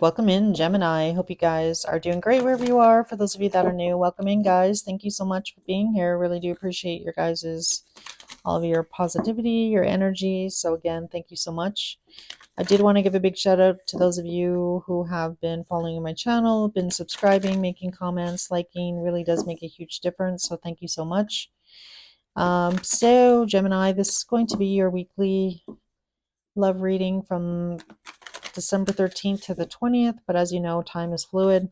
Welcome in, Gemini. Hope you guys are doing great wherever you are. For those of you that are new, welcome in, guys. Thank you so much for being here. Really do appreciate your guys's all of your positivity, your energy. So again, thank you so much. I did want to give a big shout out to those of you who have been following my channel, been subscribing, making comments, liking. Really does make a huge difference. So thank you so much. So Gemini, this is going to be your weekly love reading from December 13th to the 20th, but as you know, time is fluid.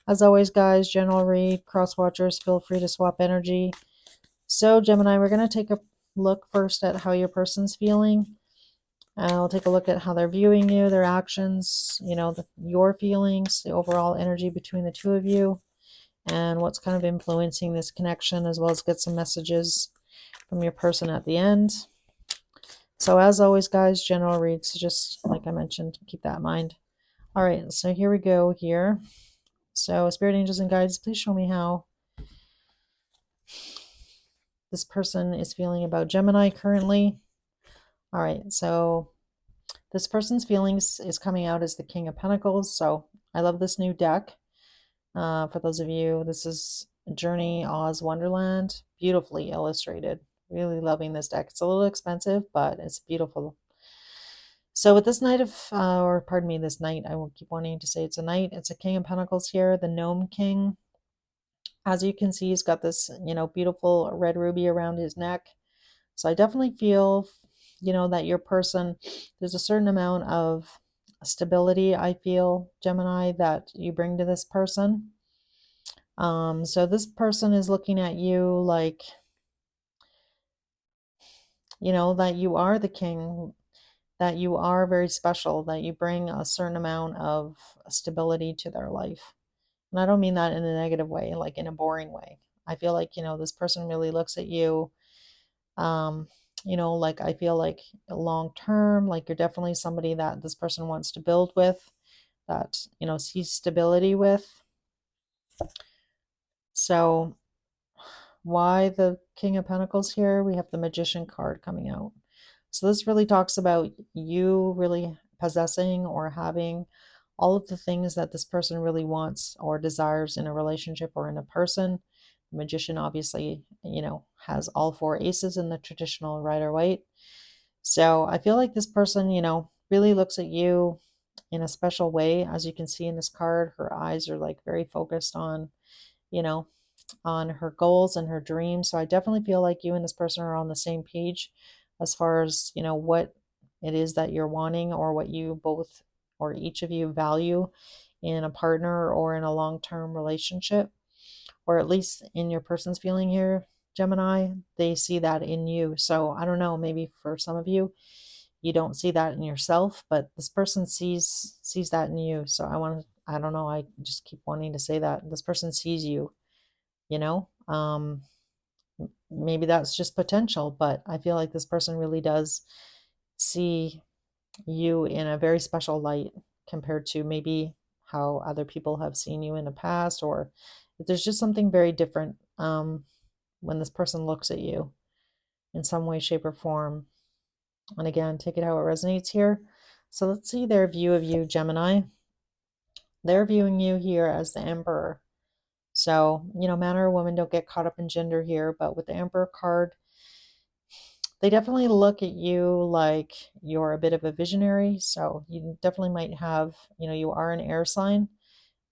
As always, guys, general read, cross watchers, feel free to swap energy. So, Gemini, we're going to take a look first at how your person's feeling. And I'll take a look at how they're viewing you, their actions, your feelings, the overall energy between the two of you, and what's kind of influencing this connection, as well as get some messages from your person at the end. So as always, guys, general reads, just like I mentioned, keep that in mind. All right, so here we go here. So spirit angels and guides, please show me how this person is feeling about Gemini currently. All right, so this person's feelings is coming out as the King of Pentacles. So I love this new deck. For those of you, this is Journey Oz Wonderland, beautifully illustrated. Really loving this deck. It's a little expensive, but it's beautiful. So with this knight of, or pardon me, this knight, I will keep wanting to say it's a knight. It's a King of Pentacles here, the Gnome King. As you can see, he's got this, beautiful red ruby around his neck. So I definitely feel, that your person, there's a certain amount of stability, I feel, Gemini, that you bring to this person. So this person is looking at you like, that you are the king, that you are very special, that you bring a certain amount of stability to their life. And I don't mean that in a negative way, like in a boring way. I feel like, this person really looks at you, um, like I feel like long term, like you're definitely somebody that this person wants to build with, that, sees stability with. So why the King of Pentacles here? We have the Magician card coming out. So this really talks about you really possessing or having all of the things that this person really wants or desires in a relationship or in a person. The Magician obviously, has all four aces in the traditional Rider-Waite. So I feel like this person, really looks at you in a special way. As you can see in this card, her eyes are like very focused on, you know, on her goals and her dreams. So I definitely feel like you and this person are on the same page as far as, what it is that you're wanting or what you both or each of you value in a partner or in a long-term relationship, or at least in your person's feeling here, Gemini, they see that in you. So I don't know, maybe for some of you, you don't see that in yourself, but this person sees that in you. So I don't know, I just keep wanting to say that this person sees you, you know um maybe that's just potential, but I feel like this person really does see you in a very special light compared to maybe how other people have seen you in the past, or if there's just something very different when this person looks at you in some way, shape, or form. And again, take it how it resonates here. So let's see their view of you, Gemini. They're viewing you here as the Emperor. So, man or woman, don't get caught up in gender here, but with the Emperor card, they definitely look at you like you're a bit of a visionary. So you definitely might have, you are an air sign.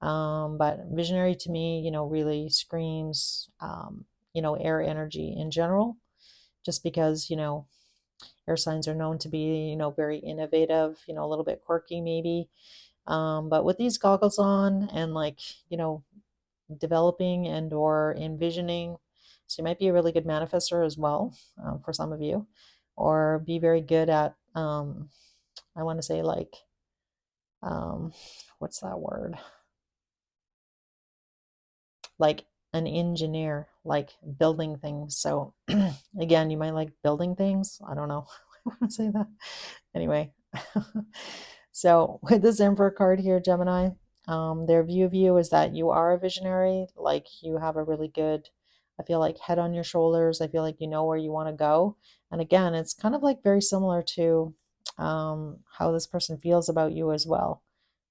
But visionary to me, really screams, air energy in general, just because, air signs are known to be, very innovative, a little bit quirky maybe. But with these goggles on and like, developing and or envisioning, so you might be a really good manifester as well, for some of you, or be very good at, I want to say like, um, what's that word? Like an engineer, like building things. So again, you might like building things. I don't know. I want to say that. Anyway, so with this Emperor card here, Gemini, their view of you is that you are a visionary, like you have a really good, I feel like, head on your shoulders. I feel like you know where you want to go. And again, it's kind of like very similar to how this person feels about you as well.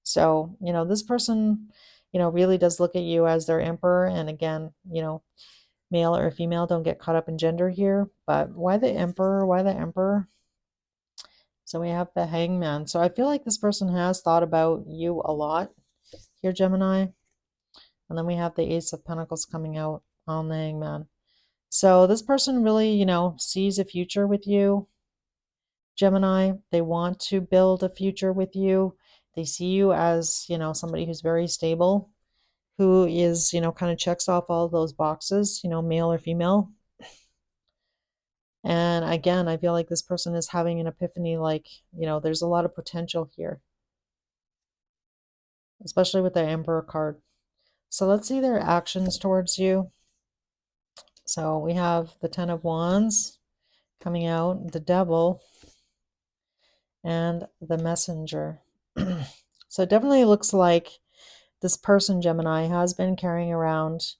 So, this person, really does look at you as their emperor. And again, male or female, don't get caught up in gender here. But why the emperor? Why the emperor? So we have the hangman. So I feel like this person has thought about you a lot here, Gemini. And then we have the Ace of Pentacles coming out on the hangman. So this person really, sees a future with you, Gemini. They want to build a future with you. They see you as, somebody who's very stable, who is, kind of checks off all of those boxes, male or female. And again, I feel like this person is having an epiphany, like, there's a lot of potential here, especially with the Emperor card. So let's see their actions towards you. So we have the Ten of Wands coming out, the Devil, and the Messenger. So it definitely looks like this person, Gemini, has been carrying around,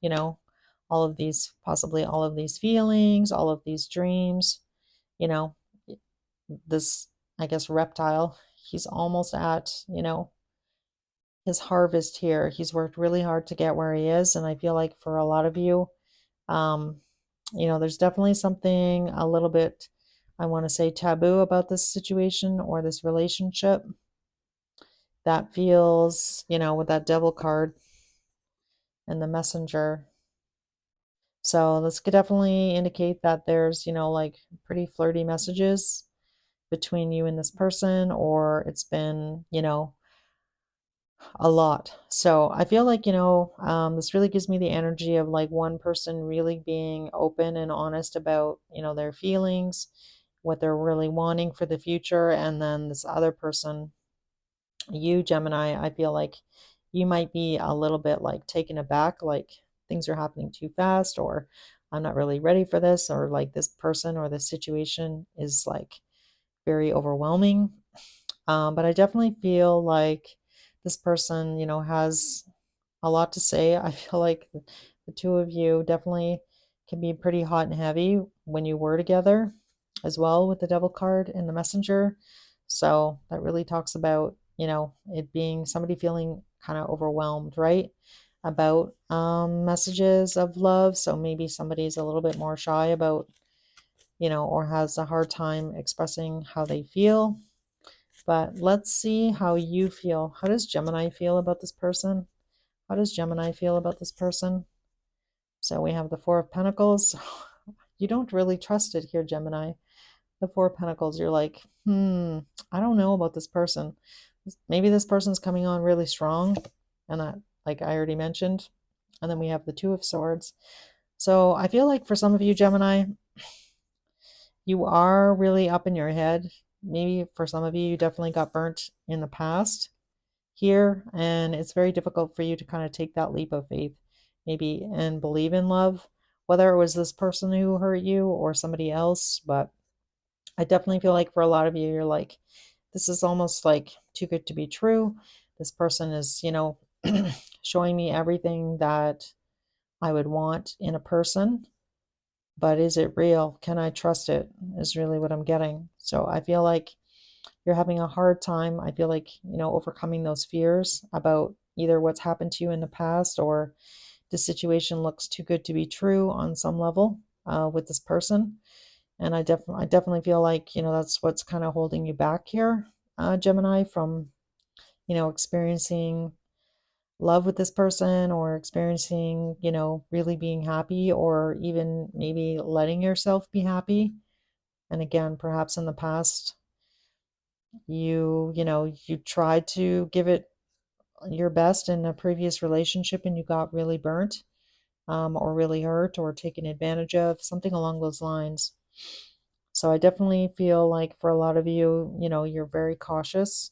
all of these, possibly all of these feelings, all of these dreams, you know, this, I guess, reptile. He's almost at, his harvest here. He's worked really hard to get where he is. And I feel like for a lot of you, um, there's definitely something a little bit, I want to say, taboo about this situation or this relationship that feels, with that devil card and the messenger. So this could definitely indicate that there's, like pretty flirty messages between you and this person, or it's been, a lot. So I feel like, this really gives me the energy of like one person really being open and honest about, their feelings, what they're really wanting for the future. And then this other person, you, Gemini, I feel like you might be a little bit like taken aback, like things are happening too fast, or I'm not really ready for this, or like this person or this situation is like very overwhelming. But I definitely feel like this person, has a lot to say. I feel like the two of you definitely can be pretty hot and heavy when you were together as well, with the devil card in the messenger. So that really talks about, it being somebody feeling kind of overwhelmed, right? About messages of love. So maybe somebody's a little bit more shy about, or has a hard time expressing how they feel. But let's see how you feel. How does Gemini feel about this person? How does Gemini feel about this person? So we have the Four of Pentacles. You don't really trust it here, Gemini. The Four of Pentacles, you're like, I don't know about this person. Maybe this person's coming on really strong, and like I already mentioned. And then we have the Two of Swords. So I feel like for some of you, Gemini, you are really up in your head. Maybe for some of you, you definitely got burnt in the past here, and it's very difficult for you to kind of take that leap of faith, maybe, and believe in love, whether it was this person who hurt you or somebody else. But I definitely feel like for a lot of you, you're like, this is almost like too good to be true. This person is, showing me everything that I would want in a person, but is it real? Can I trust it? Is really what I'm getting. So I feel like you're having a hard time, I feel like, overcoming those fears about either what's happened to you in the past, or the situation looks too good to be true on some level with this person. And I definitely feel like, that's what's kind of holding you back here, Gemini, from, experiencing love with this person, or experiencing, really being happy, or even maybe letting yourself be happy. And again, perhaps in the past, you tried to give it your best in a previous relationship and you got really burnt, or really hurt, or taken advantage of, something along those lines. So I definitely feel like for a lot of you, you're very cautious,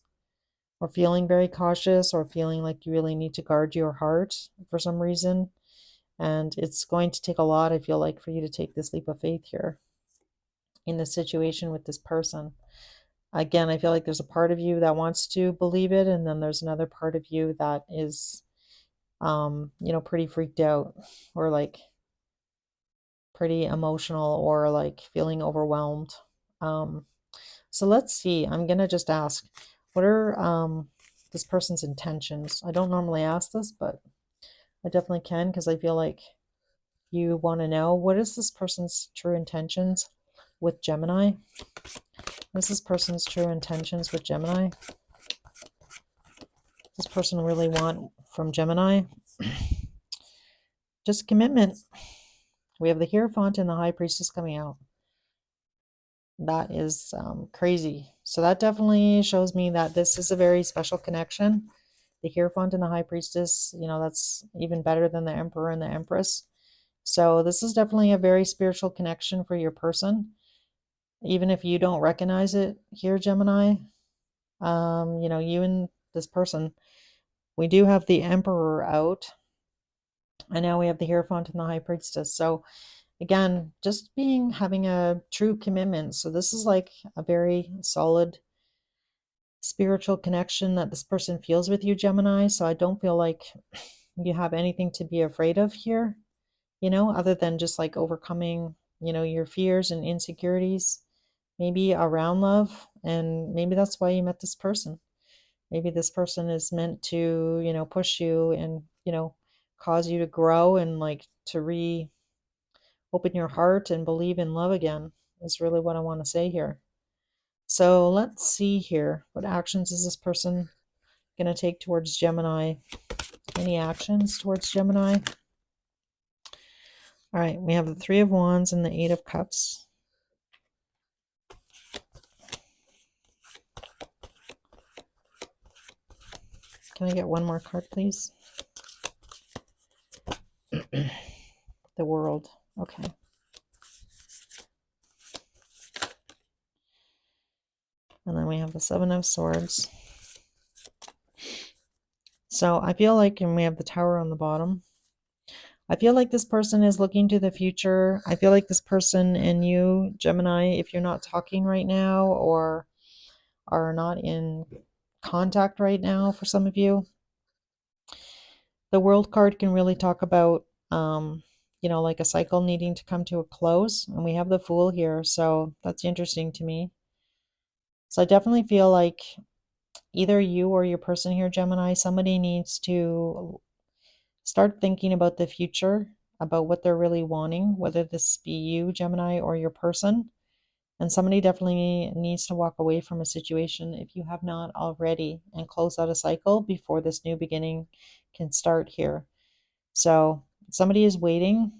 or feeling very cautious, or feeling like you really need to guard your heart for some reason. And it's going to take a lot, I feel like, for you to take this leap of faith here in the situation with this person. Again, I feel like there's a part of you that wants to believe it, and then there's another part of you that is, pretty freaked out, or like pretty emotional, or like feeling overwhelmed. Um, so let's see. I'm gonna just ask, what are this person's intentions. I don't normally ask this, but I definitely can because I feel like you want to know what is this person's true intentions with Gemini. What is this person's true intentions with Gemini? Does this person really want from Gemini? Just commitment. We have the Hierophant and the High Priestess coming out. That is crazy. So that definitely shows me that this is a very special connection. The Hierophant and the High Priestess, you know, that's even better than the Emperor and the Empress. So this is definitely a very spiritual connection for your person. Even if you don't recognize it here, Gemini, you know, you and this person, we do have the Emperor out. And now we have the Hierophant and the High Priestess. So again, just having a true commitment. So this is like a very solid spiritual connection that this person feels with you, Gemini. So I don't feel like you have anything to be afraid of here, you know, other than just like overcoming, you know, your fears and insecurities, maybe around love. And maybe that's why you met this person. Maybe this person is meant to, you know, push you and, you know, cause you to grow and like to open your heart and believe in love again, is really what I want to say here. So let's see here. What actions is this person going to take towards Gemini? Any actions towards Gemini? All right, we have the Three of Wands and the Eight of Cups. Can I get one more card, please? The World. Okay. And then we have the Seven of Swords. So I feel like, and we have the Tower on the bottom. I feel like this person is looking to the future. I feel like this person and you, Gemini, if you're not talking right now or are not in contact right now for some of you, the World card can really talk about, you know, like a cycle needing to come to a close. And we have the Fool here. So that's interesting to me. So I definitely feel like either you or your person here, Gemini, somebody needs to start thinking about the future, about what they're really wanting, whether this be you, Gemini, or your person. And somebody definitely needs to walk away from a situation if you have not already and close out a cycle before this new beginning can start here. So somebody is waiting.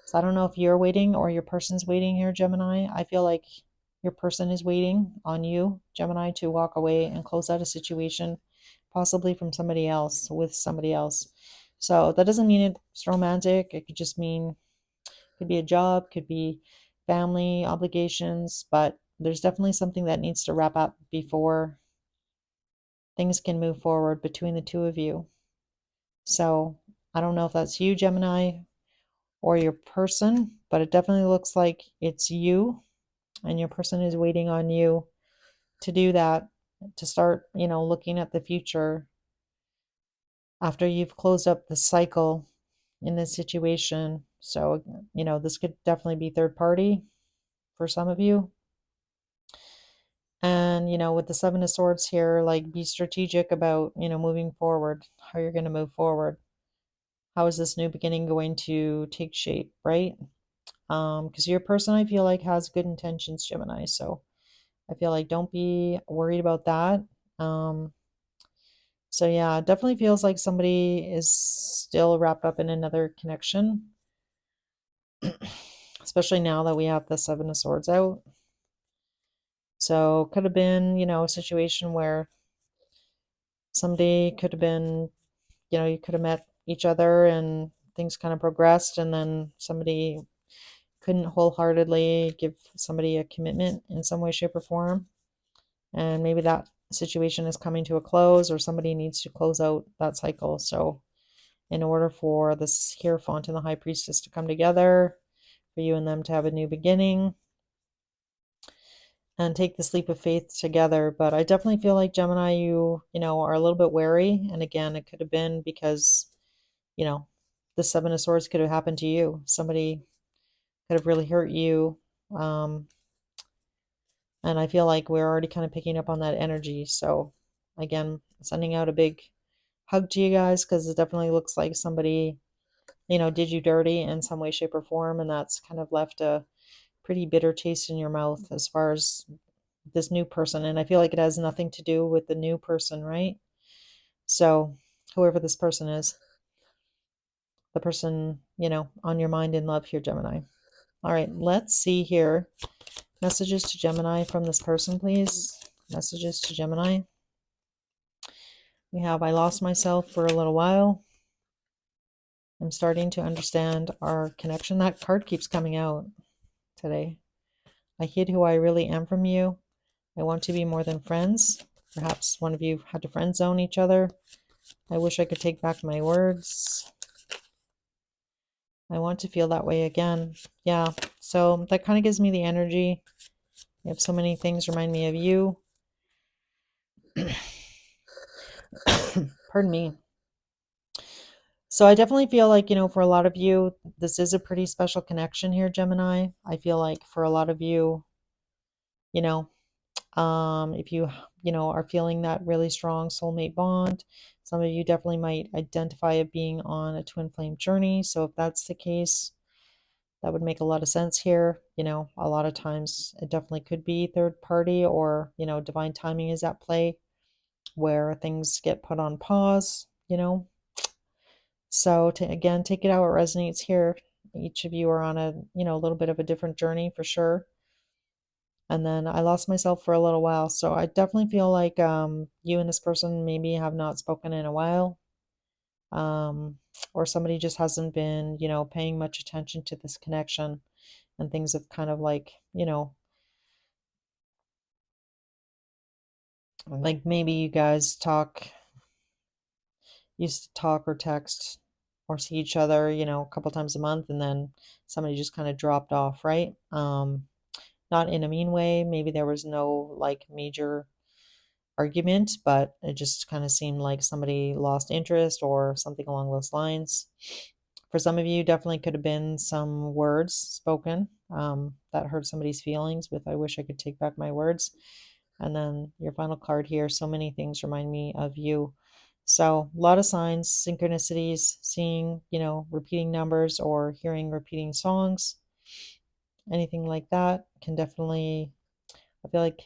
So I don't know if you're waiting or your person's waiting here, Gemini. I feel like your person is waiting on you, Gemini, to walk away and close out a situation, possibly from somebody else, with somebody else. So that doesn't mean it's romantic. It could just mean, could be a job, could be family obligations, but there's definitely something that needs to wrap up before things can move forward between the two of you. So I don't know if that's you, Gemini, or your person, but it definitely looks like it's you and your person is waiting on you to do that, to start, you know, looking at the future after you've closed up the cycle in this situation. So, you know, this could definitely be third party for some of you. And, you know, with the Seven of Swords here, like be strategic about, you know, moving forward, how you're going to move forward. How is this new beginning going to take shape, right? Because your person, I feel like, has good intentions, Gemini. So I feel like don't be worried about that. Um, so yeah, it definitely feels like somebody is still wrapped up in another connection, especially now that we have the Seven of Swords out. So could have been, you know, a situation where somebody could have been, you know, you could have met each other and things kind of progressed, and then somebody couldn't wholeheartedly give somebody a commitment in some way, shape, or form. And maybe that situation is coming to a close, or somebody needs to close out that cycle. So in order for this Hierophant and the High Priestess to come together, for you and them to have a new beginning and take this leap of faith together. But I definitely feel like, Gemini, you know, are a little bit wary. And again, it could have been because, you know, the Seven of Swords could have happened to you. Somebody could have really hurt you. And I feel like we're already kind of picking up on that energy. So Again, sending out a big hug to you guys because it definitely looks like somebody, did you dirty in some way, shape, or form, and that's kind of left a pretty bitter taste in your mouth as far as this new person. And I feel like it has nothing to do with the new person, right? So, whoever this person is, the person, on your mind in love here, Gemini. All right, let's see here. Messages to Gemini from this person, please. Messages to Gemini. We have, I lost myself for a little while. I'm starting to understand our connection. That card keeps coming out today. I hid who I really am from you. I want to be more than friends. Perhaps one of you had to friend zone each other. I wish I could take back my words. I want to feel that way again. Yeah, so that kind of gives me the energy. You have so many things remind me of you. Pardon me. So I definitely feel like, for a lot of you, this is a pretty special connection here, Gemini. I feel like for a lot of you, you know, if you, are feeling that really strong soulmate bond, some of you definitely might identify it being on a twin flame journey. So if that's the case, that would make a lot of sense here. A lot of times it definitely could be third party or, divine timing is at play where things get put on pause. So to again take it how it resonates here. Each of you are on a, little bit of a different journey for sure. And then I lost myself for a little while. So I definitely feel like you and this person maybe have not spoken in a while. Or somebody just hasn't been, paying much attention to this connection and things have kind of like maybe you guys used to talk or text or see each other, a couple times a month, and then somebody just kind of dropped off, right? Not in a mean way. Maybe there was no like major argument, but it just kind of seemed like somebody lost interest or something along those lines. For some of you, definitely could have been some words spoken that hurt somebody's feelings with, I wish I could take back my words. And then your final card here, so many things remind me of you. So a lot of signs, synchronicities, seeing, repeating numbers or hearing repeating songs, anything like that can definitely, I feel like,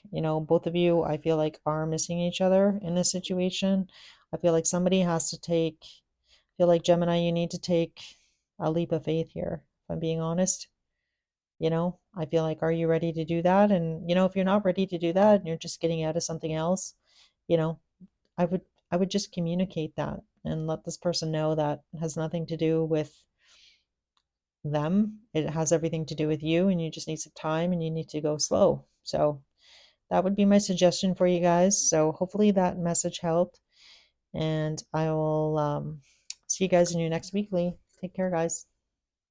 both of you, I feel like are missing each other in this situation. I feel like somebody has to I feel like Gemini, you need to take a leap of faith here, if I'm being honest. I feel like, are you ready to do that? And, if you're not ready to do that and you're just getting out of something else, you know, I would I would just communicate that and let this person know that it has nothing to do with them. It has everything to do with you and you just need some time and you need to go slow. So that would be my suggestion for you guys. So hopefully that message helped and I will see you guys in your next weekly. Take care, guys.